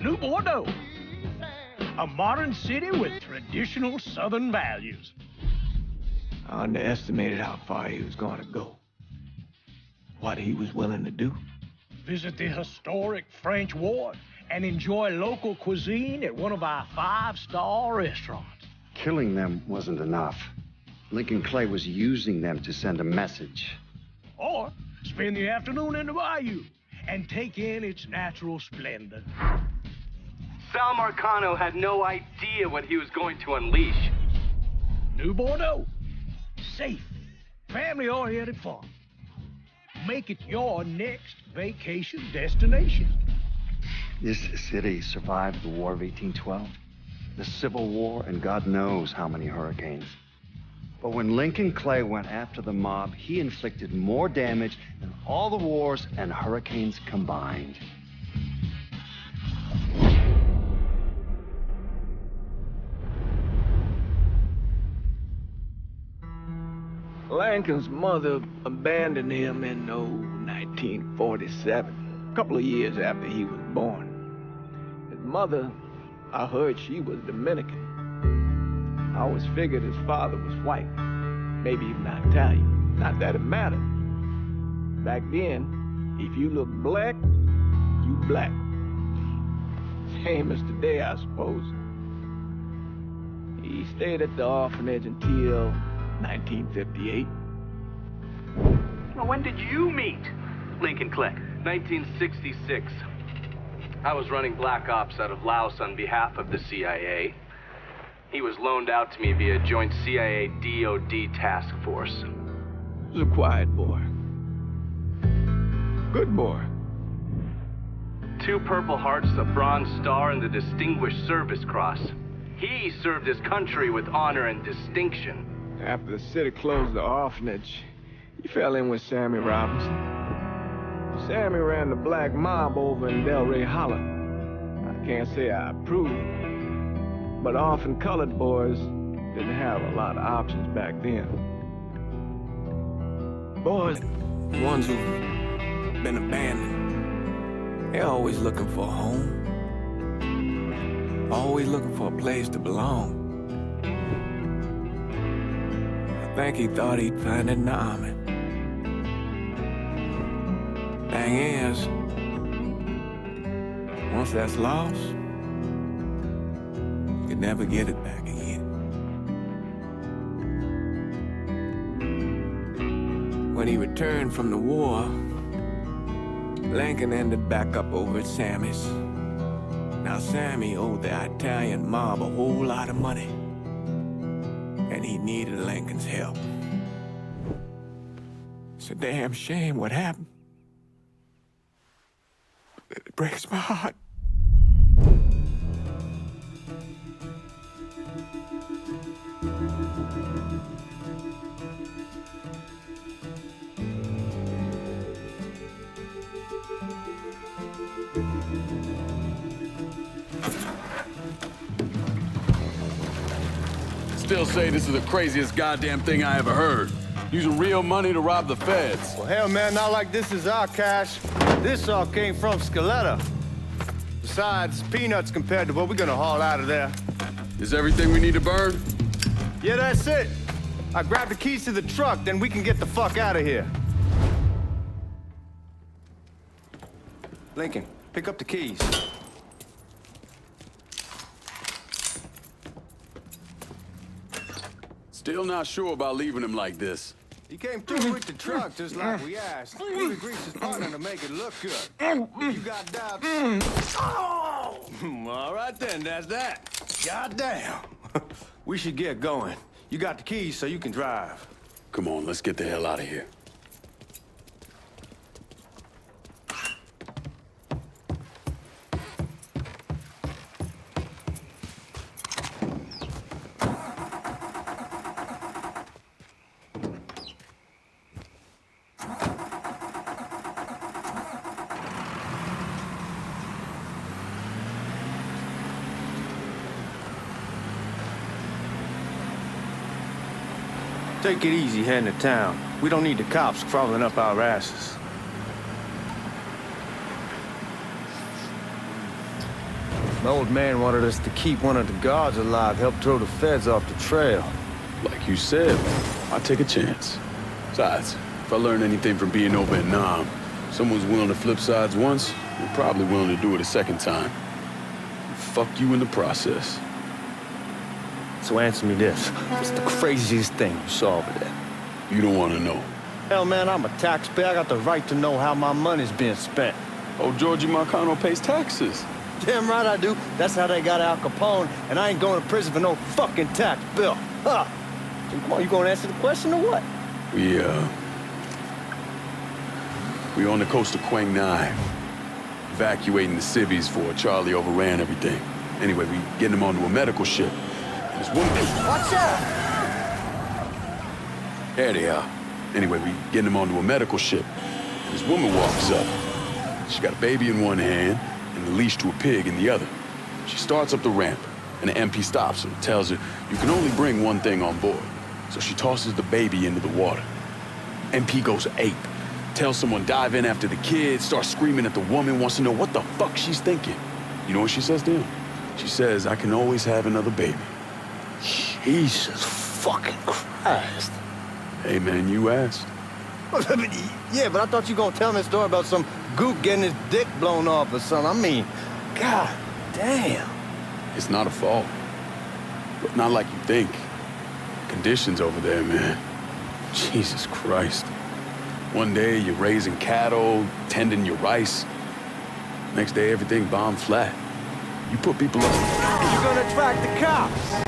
New Bordeaux. A modern city with traditional Southern values. I underestimated how far he was going to go. What he was willing to do. Visit the historic French Ward and enjoy local cuisine at one of our 5-star restaurants. Killing them wasn't enough. Lincoln Clay was using them to send a message. Or spend the afternoon in the bayou and take in its natural splendor. Sal Marcano had no idea what he was going to unleash. New Bordeaux. Safe, family-oriented fun. Make it your next vacation destination. This city survived the War of 1812, the Civil War, and God knows how many hurricanes. But when Lincoln Clay went after the mob, he inflicted more damage than all the wars and hurricanes combined. Lincoln's mother abandoned him in 1947, a couple of years after he was born. His mother, I heard she was Dominican. I always figured his father was white, maybe even Italian. Not that it mattered. Back then, if you look black, you black. Same as today, I suppose. He stayed at the orphanage until 1958. Well, when did you meet Lincoln Clay? 1966. I was running Black Ops out of Laos on behalf of the CIA. He was loaned out to me via joint CIA-DOD task force. He was a quiet boy. Good boy. 2 Purple Hearts, a Bronze Star, and the Distinguished Service Cross. He served his country with honor and distinction. After the city closed the orphanage, he fell in with Sammy Robinson. Sammy ran the black mob over in Delray Hollow. I can't say I approve, but orphan colored boys didn't have a lot of options back then. Boys, ones who've been abandoned, they're always looking for a home. Always looking for a place to belong. I think he thought he'd find it in the army. Thing is, once that's lost, you can never get it back again. When he returned from the war, Lincoln ended back up over at Sammy's. Now Sammy owed the Italian mob a whole lot of money, and he needed Lincoln's help. It's a damn shame what happened. It breaks my heart. Still say this is the craziest goddamn thing I ever heard. Using real money to rob the feds. Well, hell, man, not like this is our cash. This all came from Scaletta. Besides, peanuts compared to what we're gonna haul out of there. Is everything we need to burn? Yeah, that's it. I grabbed the keys to the truck, then we can get the fuck out of here. Lincoln, pick up the keys. Still not sure about leaving him like this. He came through with the truck just like we asked. He greased his partner to make it look good. If you got doubts... All right then, that's that. Goddamn. We should get going. You got the keys so you can drive. Come on, let's get the hell out of here. Take it easy heading to town. We don't need the cops crawling up our asses. The old man wanted us to keep one of the guards alive, help throw the feds off the trail. Like you said, I take a chance. Besides, if I learn anything from being over in Nam, if someone's willing to flip sides once, they're probably willing to do it a second time. Fuck you in the process. So answer me this. What's the craziest thing you saw over there? You don't want to know. Hell, man, I'm a taxpayer. I got the right to know how my money's being spent. Oh, Georgie Marcano pays taxes. Damn right I do. That's how they got Al Capone, and I ain't going to prison for no fucking tax bill. Huh. So come on, you gonna answer the question or what? We on the coast of Quang Nai, evacuating the civvies for Charlie overran everything. Anyway, we getting him onto a medical ship. And this woman... Watch out! There they are. Anyway, we getting him onto a medical ship. And this woman walks up. She got a baby in one hand and a leash to a pig in the other. She starts up the ramp, and the MP stops her and tells her, you can only bring one thing on board. So she tosses the baby into the water. MP goes ape. Tells someone dive in after the kid, starts screaming at the woman, wants to know what the fuck she's thinking. You know what she says to him? She says, I can always have another baby. Jesus fucking Christ. Hey, man, you asked. Yeah, but I thought you were gonna tell me a story about some gook getting his dick blown off or something. I mean, god damn. It's not a fault. But not like you think. Conditions over there, man. Jesus Christ. One day, you're raising cattle, tending your rice. Next day, everything bombed flat. You put people up... You're gonna attract the cops.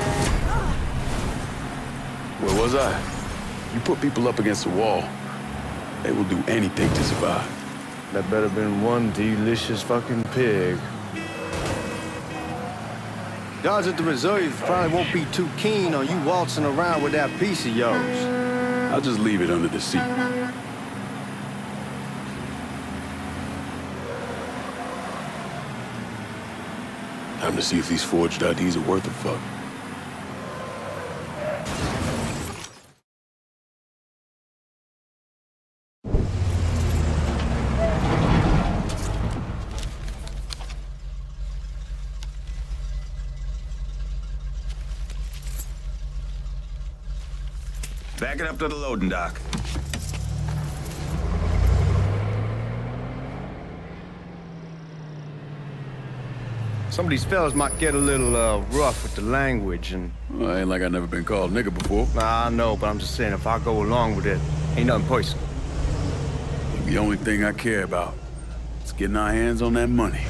Where was I? You put people up against the wall, they will do anything to survive. That better been one delicious fucking pig. Guards at the reserve probably won't be too keen on you waltzing around with that piece of yours. I'll just leave it under the seat. Time to see if these forged IDs are worth a fuck. Back it up to the loading dock. Some of these fellas might get a little rough with the language and... Well, ain't like I never been called nigga before. Nah, I know, but I'm just saying if I go along with it, ain't nothing personal. The only thing I care about is getting our hands on that money.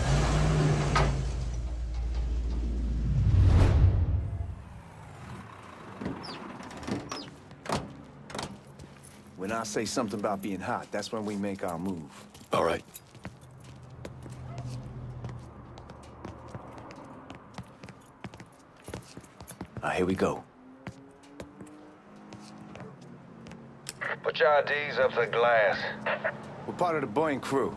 When I say something about being hot, that's when we make our move. All right. Here we go. Put your IDs up to the glass. We're part of the Boeing crew.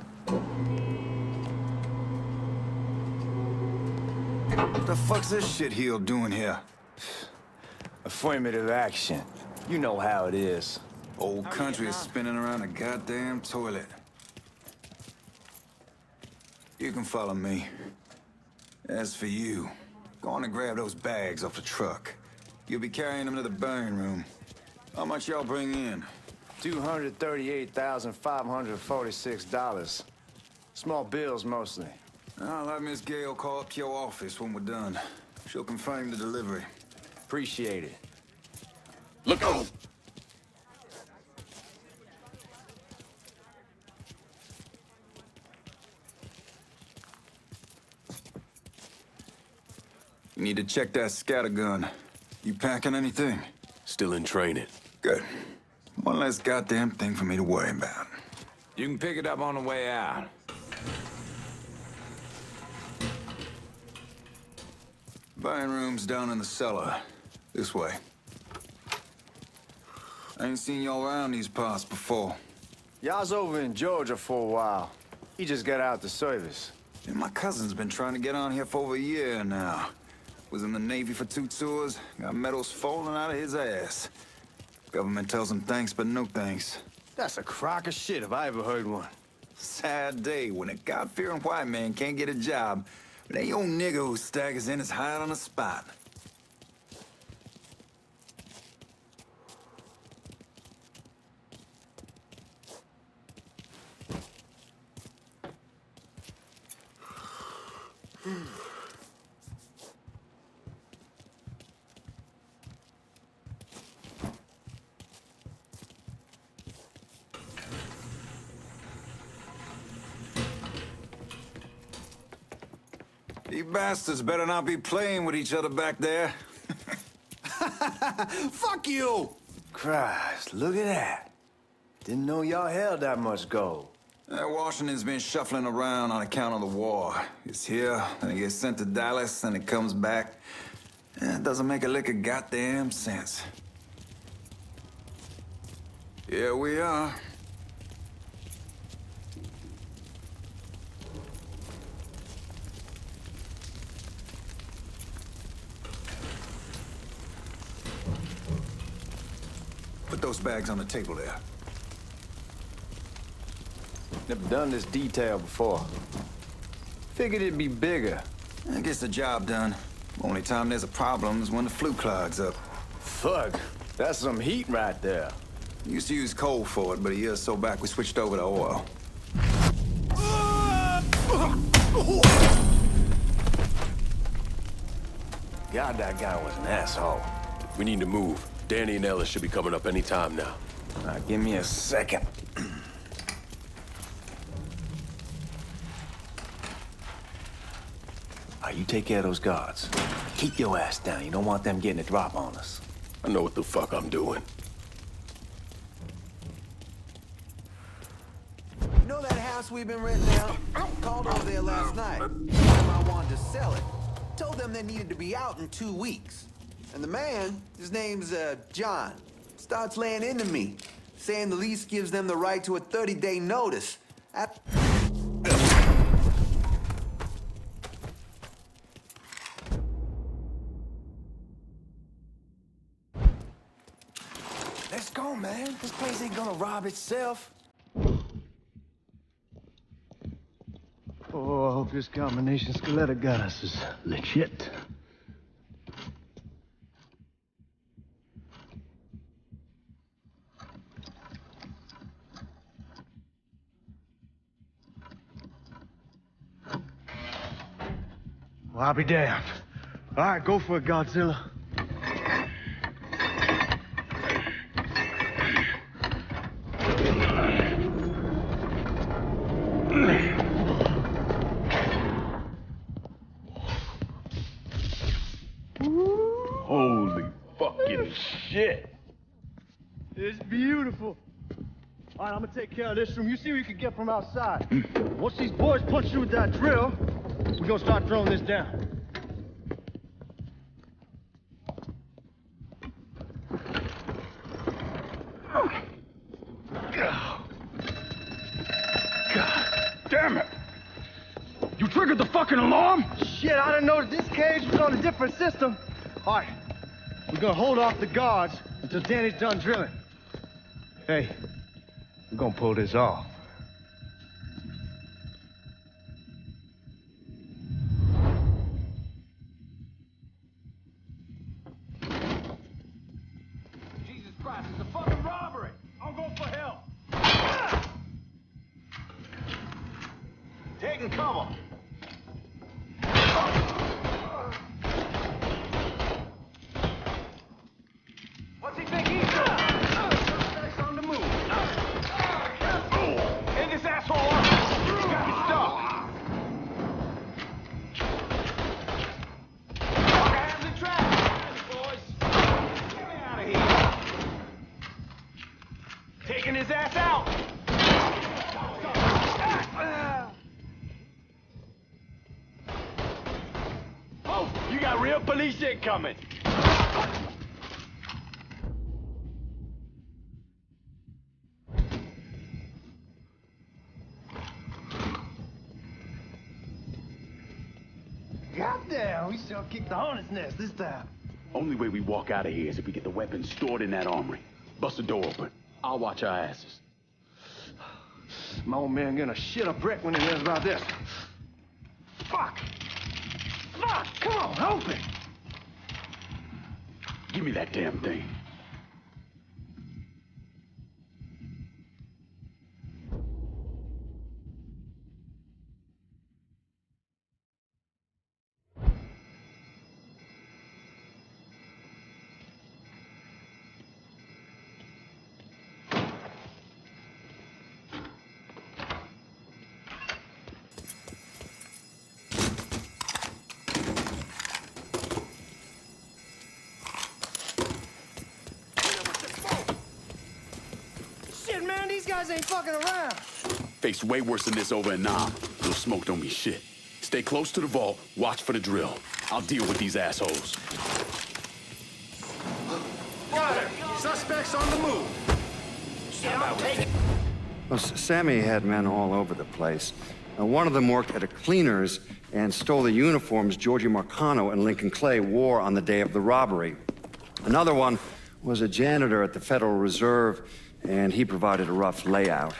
What the fuck's this shitheel doing here? Affirmative action. You know how it is. Old country is spinning around a goddamn toilet. You can follow me. As for you, go on and grab those bags off the truck. You'll be carrying them to the burn room. How much y'all bring in? $238,546. Small bills, mostly. I'll have Miss Gale call up to your office when we're done. She'll confirm the delivery. Appreciate it. Look out! You need to check that scattergun. You packing anything? Still in training. Good. One less goddamn thing for me to worry about. You can pick it up on the way out. Buying rooms down in the cellar. This way. I ain't seen y'all around these parts before. Y'all's over in Georgia for a while. He just got out the service. And my cousin's been trying to get on here for over a year now. Was in the Navy for 2 tours, got medals falling out of his ass. Government tells him thanks, but no thanks. That's a crock of shit if I ever heard one. Sad day when a God-fearing white man can't get a job, But ain't old nigger who staggers in is hired on the spot. You bastards better not be playing with each other back there. Fuck you! Christ, look at that. Didn't know y'all held that much gold. Washington's been shuffling around on account of the war. It's here, then it gets sent to Dallas, then it comes back. It doesn't make a lick of goddamn sense. Here we are. Put those bags on the table there. Never done this detail before. Figured it'd be bigger. That gets the job done. Only time there's a problem is when the flue clogs up. Fuck, that's some heat right there. Used to use coal for it, but a year or so back we switched over to oil. God, that guy was an asshole. We need to move. Danny and Ellis should be coming up any time now. Now, give me a second. You take care of those guards. Keep your ass down. You don't want them getting a drop on us. I know what the fuck I'm doing. You know that house we've been renting out? Called over there last night. Told them I wanted to sell it. Told them they needed to be out in 2 weeks. And the man, his name's John, starts laying into me, saying the lease gives them the right to a 30-day notice. Let's go, man. This place ain't gonna rob itself. Oh, I hope this combination Scaletta got us is legit. Well, I'll be damned. All right, go for it, Godzilla. Holy fucking shit. It's beautiful. All right, I'm gonna take care of this room. You see what you can get from outside. Once these boys punch you with that drill, we're gonna start throwing this down. God damn it. You triggered the fucking alarm? Shit, I didn't know that this cage was on a different system. All right, we're gonna hold off the guards until Danny's done drilling. Hey, we're gonna pull this off. Jesus Christ, it's a fucking robbery. I'm going for help. Taking cover. What's he think he's doing? Next on the move. Hey, this asshole. He's got me stuck. Fuck, I have the trap. Boys. Get me out of here. Taking his ass out. Oh, you got real police incoming. Goddamn, we sure kicked the hornet's nest this time. Only way we walk out of here is if we get the weapons stored in that armory. Bust the door open. I'll watch our asses. My old man gonna shit a brick when he hears about this. Fuck! Come on, help me. Give me that damn thing. Shit, man, these guys ain't fucking around. Faced way worse than this over in Nam. Little smoke don't mean shit. Stay close to the vault, watch for the drill. I'll deal with these assholes. Ryder, suspects on the move. Well, Sammy had men all over the place. One of them worked at a cleaner's and stole the uniforms Georgie Marcano and Lincoln Clay wore on the day of the robbery. Another one was a janitor at the Federal Reserve, and he provided a rough layout.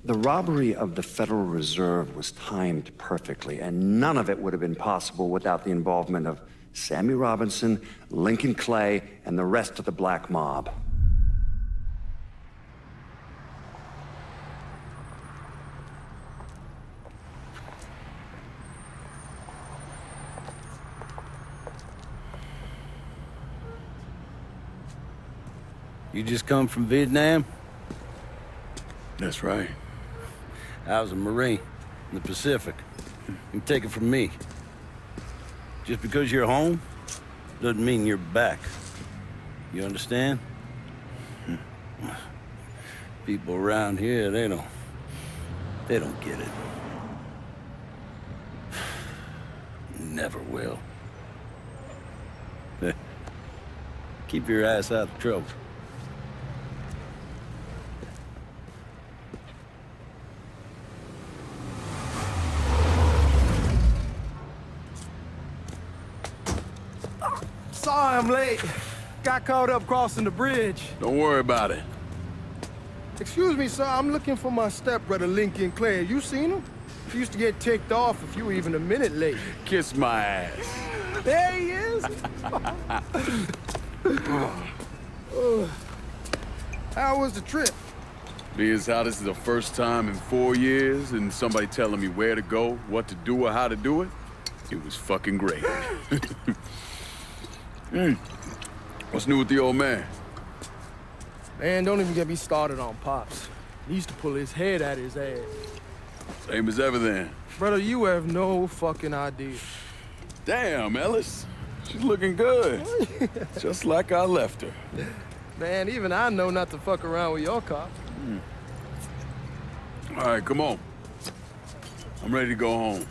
The robbery of the Federal Reserve was timed perfectly, and none of it would have been possible without the involvement of Sammy Robinson, Lincoln Clay, and the rest of the black mob. You just come from Vietnam? That's right. I was a Marine in the Pacific. You take it from me. Just because you're home doesn't mean you're back. You understand? People around here, they don't get it. Never will. Keep your ass out of trouble. Sorry I'm late. Got caught up crossing the bridge. Don't worry about it. Excuse me, sir. I'm looking for my stepbrother, Lincoln Clay. You seen him? He used to get ticked off if you were even a minute late. Kiss my ass. There he is. How was the trip? Being as how this is the first time in 4 years and somebody telling me where to go, what to do, or how to do it, it was fucking great. What's new with the old man? Man, don't even get me started on Pops. He used to pull his head out his ass. Same as ever then. Brother, you have no fucking idea. Damn, Ellis. She's looking good. Just like I left her. Man, even I know not to fuck around with your cop. All right, come on. I'm ready to go home.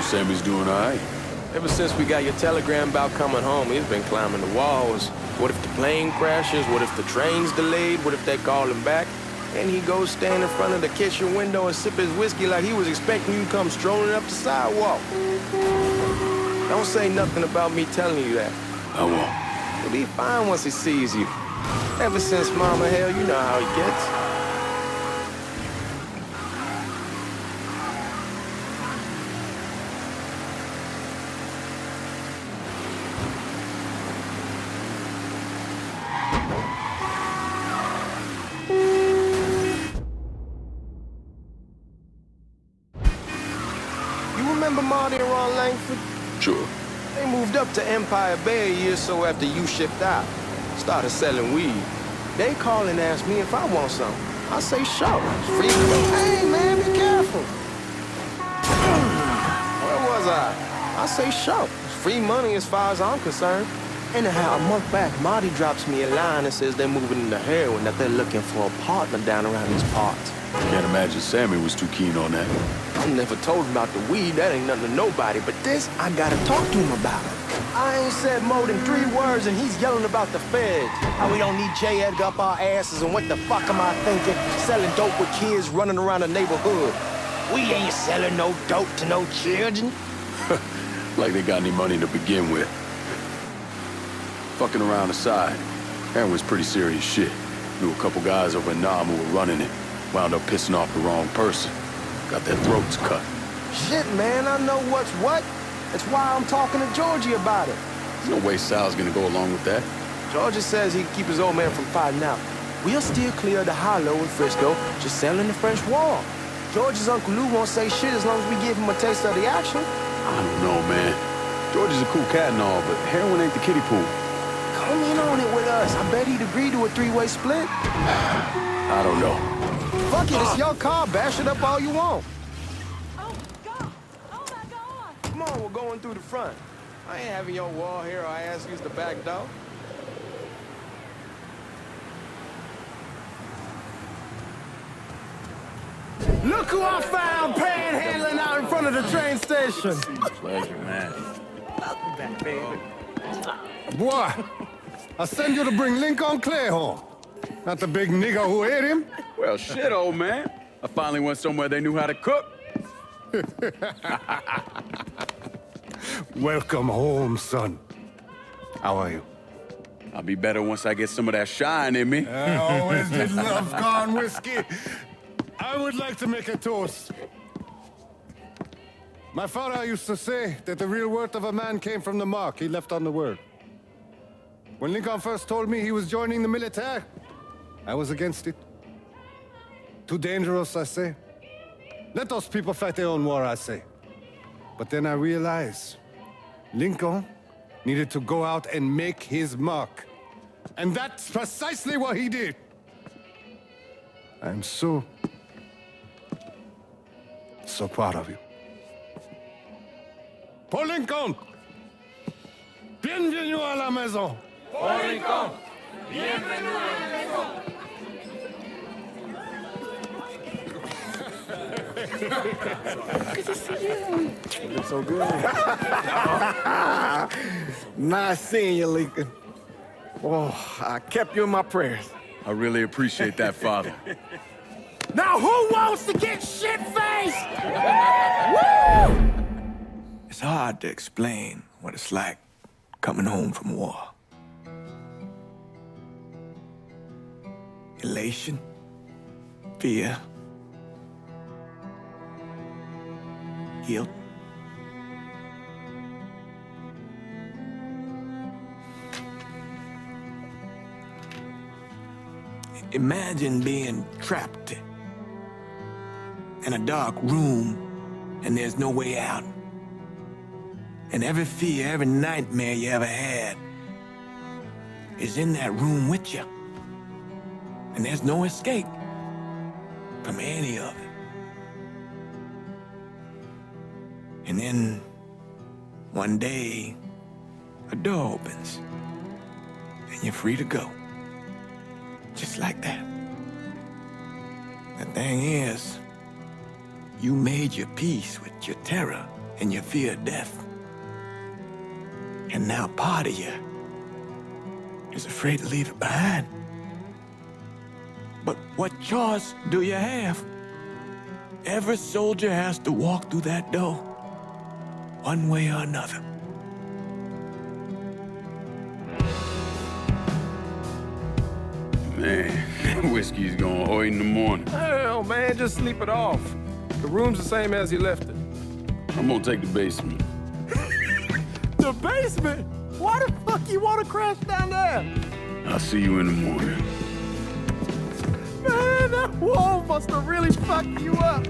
Sammy's doing all right. Ever since we got your telegram about coming home, he's been climbing the walls. What if the plane crashes? What if the train's delayed? What if they call him back? And he goes stand in front of the kitchen window and sip his whiskey like he was expecting you to come strolling up the sidewalk. Don't say nothing about me telling you that. I won't. He'll be fine once he sees you. Ever since Mama Hell, you know how he gets. Sure. They moved up to Empire Bay a year or so after you shipped out. Started selling weed. They call and ask me if I want some. I say, sure. It's free. Hey, man, be careful. Where was I? I say, sure. It's free money as far as I'm concerned. Anyhow, a month back, Marty drops me a line and says they're moving into heroin, that they're looking for a partner down around these parts. Can't imagine Sammy was too keen on that. I never told him about the weed, that ain't nothing to nobody, but this, I gotta talk to him about it. I ain't said more than 3 words and he's yelling about the feds. How we don't need J. Edgar up our asses and what the fuck am I thinking? Selling dope with kids running around the neighborhood. We ain't selling no dope to no children. Like they got any money to begin with. Fucking around aside, heroin's pretty serious shit. Knew a couple guys over in Nam who were running it. Wound up pissing off the wrong person. Got their throats cut. Shit, man, I know what's what. That's why I'm talking to Georgie about it. There's no way Sal's gonna go along with that. Georgie says he can keep his old man from fighting out. We'll still clear the hollow in Frisco, just selling the French Wall. George's Uncle Lou won't say shit as long as we give him a taste of the action. I don't know, man. George is a cool cat and all, but heroin ain't the kiddie pool. Come in on it with us. I bet he'd agree to a 3-way split. I don't know. Fuck it, it's your car. Bash it up all you want. Oh, God. Oh, my God. Come on, we're going through the front. I ain't having your wall here or I ask use the back door. Look who I found panhandling out in front of the train station. Pleasure, man. Welcome back, baby. Boy, I send you to bring Lincoln Clay home. Not the big nigger who ate him. Well, shit, old man. I finally went somewhere they knew how to cook. Welcome home, son. How are you? I'll be better once I get some of that shine in me. I always did love corn whiskey. I would like to make a toast. My father used to say that the real worth of a man came from the mark he left on the world. When Lincoln first told me he was joining the military, I was against it. Too dangerous, I say. Let those people fight their own war, I say. But then I realized Lincoln needed to go out and make his mark. And that's precisely what he did. I'm so proud of you. Paul Lincoln! Bienvenue à la maison! Paul Lincoln! Bienvenue à la maison! Good to see you. You look so good. Nice seeing you, Lincoln. Oh, I kept you in my prayers. I really appreciate that, Father. Now who wants to get shit-faced? Woo! It's hard to explain what it's like coming home from war. Elation, fear, guilt. Imagine being trapped in a dark room and there's no way out. And every fear, every nightmare you ever had is in that room with you. And there's no escape from any of it. And then one day, a door opens and you're free to go. Just like that. The thing is, you made your peace with your terror and your fear of death. And now part of you is afraid to leave it behind. But what choice do you have? Every soldier has to walk through that door, one way or another. Man, whiskey's gonna hoy in the morning. Hell, man, just sleep it off. The room's the same as you left it. I'm gonna take the basement. The basement? Why the fuck you want to crash down there? I'll see you in the morning. Man, that wall must have really fucked you up.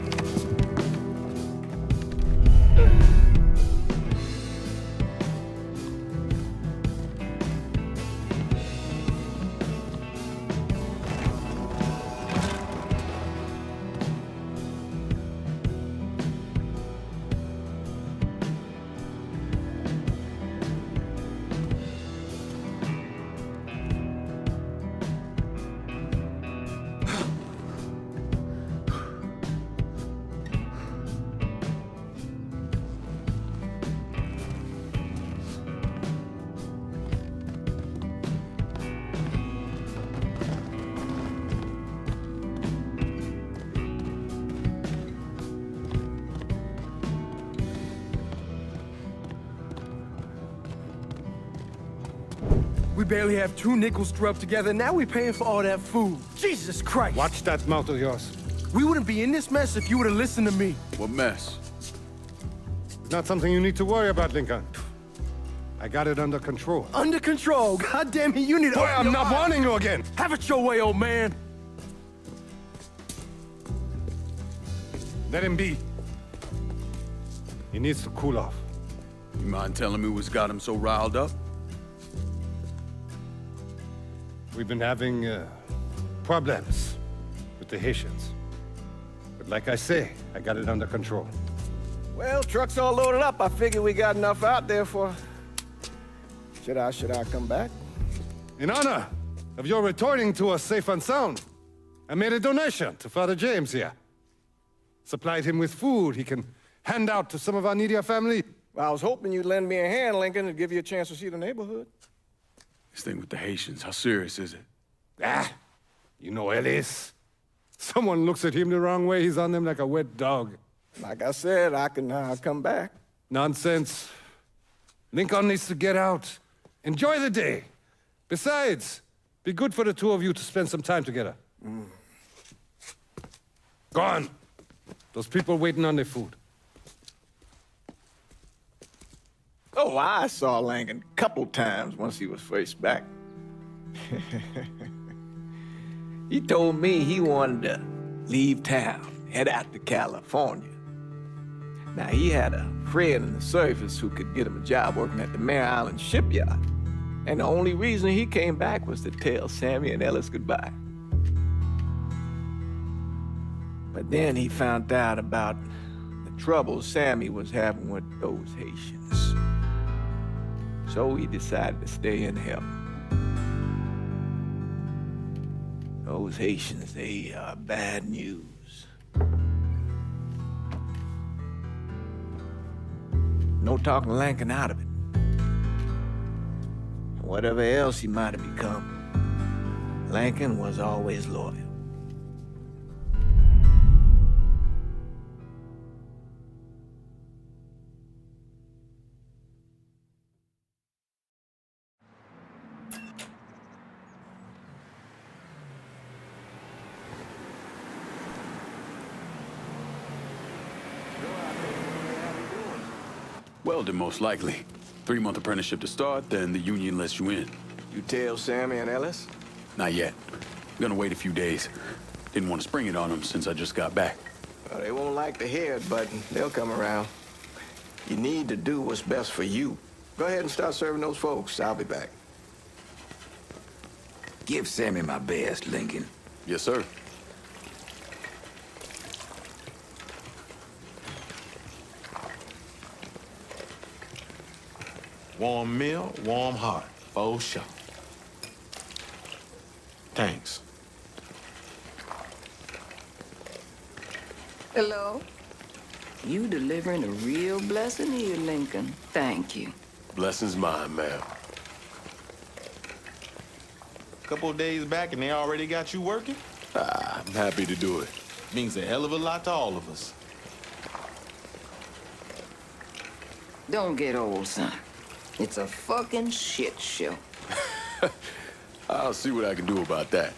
We barely have 2 nickels to rub together, now we're paying for all that food. Jesus Christ! Watch that mouth of yours. We wouldn't be in this mess if you would have listened to me. What mess? It's not something you need to worry about, Lincoln. I got it under control. Under control? God damn it, you need to... Boy, I'm not warning you again! Have it your way, old man! Let him be. He needs to cool off. You mind telling me what's got him so riled up? We've been having problems with the Haitians. But like I say, I got it under control. Well, truck's all loaded up. I figure we got enough out there for... Should I come back? In honor of your returning to us safe and sound, I made a donation to Father James here. Supplied him with food he can hand out to some of our needier family. Well, I was hoping you'd lend me a hand, Lincoln, and give you a chance to see the neighborhood. This thing with the Haitians, how serious is it? Ah, you know Ellis. Someone looks at him the wrong way, he's on them like a wet dog. Like I said, I can come back. Nonsense. Lincoln needs to get out. Enjoy the day. Besides, be good for the two of you to spend some time together. Go on. Those people waiting on their food. Oh, I saw Lincoln a couple times once he was first back. He told me he wanted to leave town, head out to California. Now, he had a friend in the service who could get him a job working at the Mare Island shipyard. And the only reason he came back was to tell Sammy and Ellis goodbye. But then he found out about the trouble Sammy was having with those Haitians. So he decided to stay and help. Those Haitians, they are bad news. No talking Lincoln out of it. Whatever else he might have become, Lincoln was always loyal. Welding, most likely. 3-month apprenticeship to start, then the union lets you in. You tell Sammy and Ellis? Not yet. I'm gonna wait a few days. Didn't want to spring it on them since I just got back. Well, they won't like to hear it, but they'll come around. You need to do what's best for you. Go ahead and start serving those folks. I'll be back. Give Sammy my best, Lincoln. Yes, sir. Warm meal, warm heart. For sure. Thanks. Hello? You delivering a real blessing here, Lincoln. Thank you. Blessing's mine, ma'am. Couple of days back and they already got you working? I'm happy to do it. Means a hell of a lot to all of us. Don't get old, son. It's a fucking shit show. I'll see what I can do about that.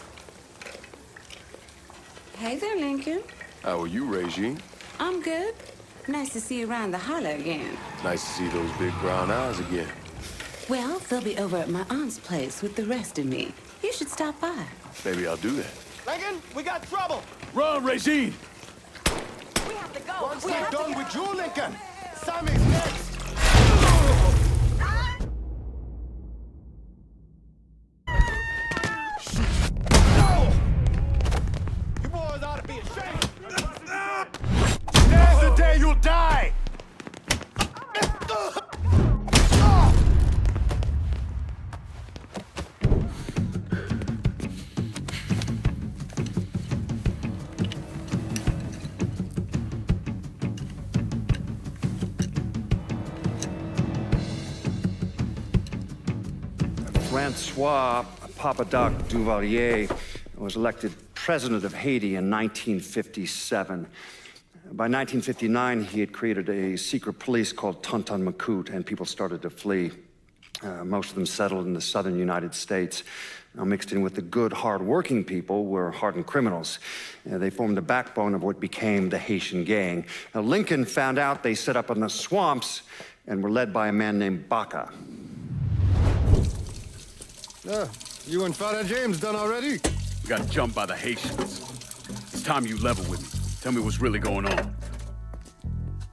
Hey there, Lincoln. How are you, Regine? I'm good. Nice to see you around the holler again. Nice to see those big brown eyes again. Well, they'll be over at my aunt's place with the rest of me. You should stop by. Maybe I'll do that. Lincoln, we got trouble! Run, Regine! We have to go. Once we're done with you, Lincoln, Sammy's next! You boys ought to be ashamed! Today's the day you'll die! Francois Papadoc Duvalier was elected president of Haiti in 1957. By 1959, he had created a secret police called Tonton Macoute, and people started to flee. Most of them settled in the southern United States. Now, mixed in with the good, hard-working people were hardened criminals. They formed the backbone of what became the Haitian gang. Now, Lincoln found out they set up in the swamps and were led by a man named Baca. You and Father James done already? We got jumped by the Haitians. It's time you level with me. Tell me what's really going on.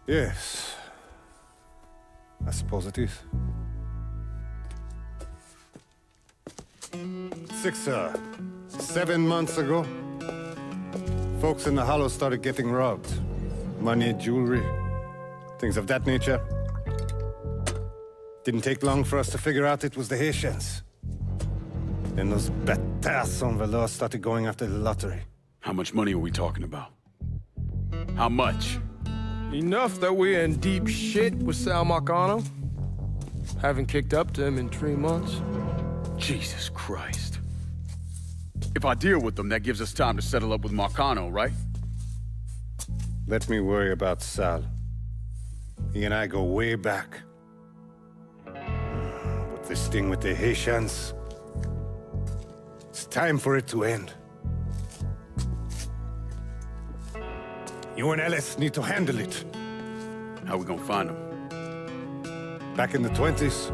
Yes. I suppose it is. 7 months ago, folks in the Hollow started getting robbed. Money, jewelry, things of that nature. Didn't take long for us to figure out it was the Haitians. Then those bâtards on velours started going after the lottery. How much money are we talking about? How much? Enough that we're in deep shit with Sal Marcano. Haven't kicked up to him in 3 months. Jesus Christ. If I deal with them, that gives us time to settle up with Marcano, right? Let me worry about Sal. He and I go way back. But this thing with the Haitians, it's time for it to end. You and Ellis need to handle it. How we gonna find them? Back in the 20s,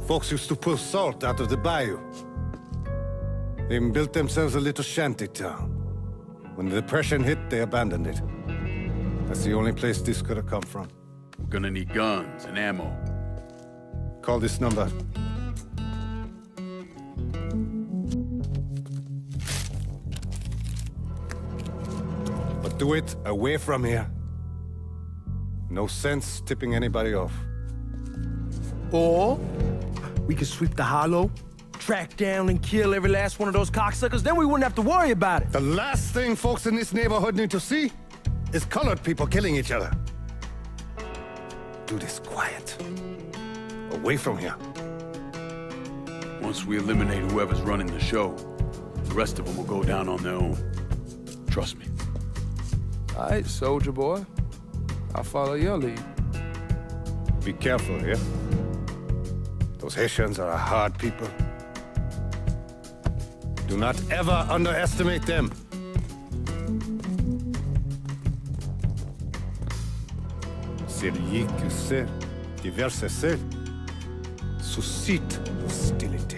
folks used to pull salt out of the bayou. They even built themselves a little shanty town. When the Depression hit, they abandoned it. That's the only place this could have come from. We're gonna need guns and ammo. Call this number. But do it away from here. No sense tipping anybody off. Or we could sweep the Hollow, track down and kill every last one of those cocksuckers, then we wouldn't have to worry about it. The last thing folks in this neighborhood need to see is colored people killing each other. Do this quiet. Away from here. Once we eliminate whoever's running the show, the rest of them will go down on their own. Trust me. All right, soldier boy. I'll follow your lead. Be careful here. Those Haitians are a hard people. Do not ever underestimate them. Celui qui sait diverser suscite hostilité.